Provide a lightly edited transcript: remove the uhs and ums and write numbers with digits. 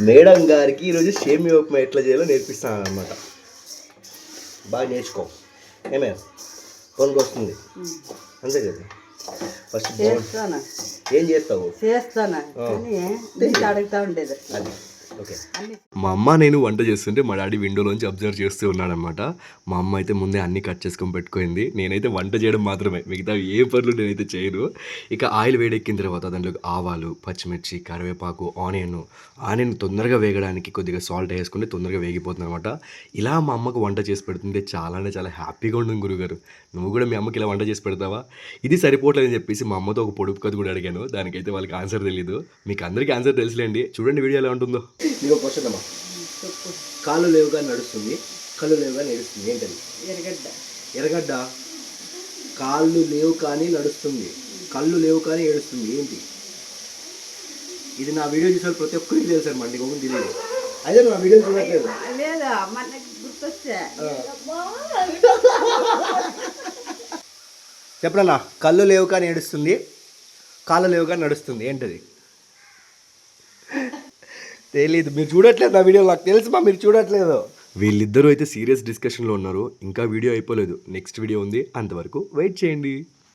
Madam గారికి ఈరోజు సేమియా ఉప్మా ఎట్లా చేయాలో నేర్పిస్తాను అనమాట. బాగా నేర్చుకో. ఏమే కొనుక్కు వస్తుంది అంతే కదా. ఫస్ట్ ఏం చేస్తావు? చేస్తాను అడుగుతా ఉండేది. ఓకే. మా అమ్మ నేను వంట చేస్తుంటే మా డాడీ విండోలోంచి అబ్జర్వ్ చేస్తూ ఉన్నాడనమాట. మా అమ్మ అయితే ముందే అన్ని కట్ చేసుకొని పెట్టుకుంది. నేనైతే వంట చేయడం మాత్రమే, మిగతా ఏ పనులు నేనైతే చేయను. ఇక ఆయిల్ వేడెక్కిన తర్వాత దాంట్లోకి ఆవాలు, పచ్చిమిర్చి, కరివేపాకు, ఆనియన్ తొందరగా వేగడానికి కొద్దిగా సాల్ట్ వేసుకుంటే తొందరగా వేగిపోతుంది అనమాట. ఇలా మా అమ్మకు వంట చేసి పెడుతుంటే చాలా అంటే చాలా హ్యాపీగా ఉంటుంది గురుగారు. నువ్వు కూడా మీ అమ్మకి ఇలా వంట చేసి పెడతావా? ఇది సరిపోవట్లేదని చెప్పేసి మా అమ్మతో ఒక పొడుపు కథ కూడా అడిగాను. దానికైతే వాళ్ళకి ఆన్సర్ తెలియదు. మీకు అందరికీ ఆన్సర్ తెలుసులేండి. చూడండి వీడియో ఎలా ఉంటుందో. నీకు క్వశ్చన్ అమ్మా. కాళ్ళు లేవుగా నడుస్తుంది, కళ్ళు లేవుగా నడుస్తుంది, ఏంటది? ఎర్రగడ్డ. ఎర్రగడ్డ. కాళ్ళు లేవు కానీ నడుస్తుంది, కళ్ళు లేవు కానీ ఏడుస్తుంది, ఏంటి? ఇది నా వీడియో చూసారు ప్రతి ఒక్కరికి తెలుసు అనమాట. నీకు తెలియదు. అదే నా వీడియో చూడట్లేదు. లేదా మనకి గుర్తొచ్చా. చెప్పరా. కళ్ళు లేవు కానీ ఏడుస్తుంది, కాళ్ళు లేవు కానీ నడుస్తుంది, ఏంటది? తెలీదు. మీరు చూడట్లేదు నా వీడియో. నాకు తెలుసు మా మీరు చూడట్లేదు. వీళ్ళిద్దరూ అయితే సీరియస్ డిస్కషన్లో ఉన్నారు. ఇంకా వీడియో అయిపోలేదు. నెక్స్ట్ వీడియో ఉంది, అంతవరకు వెయిట్ చేయండి.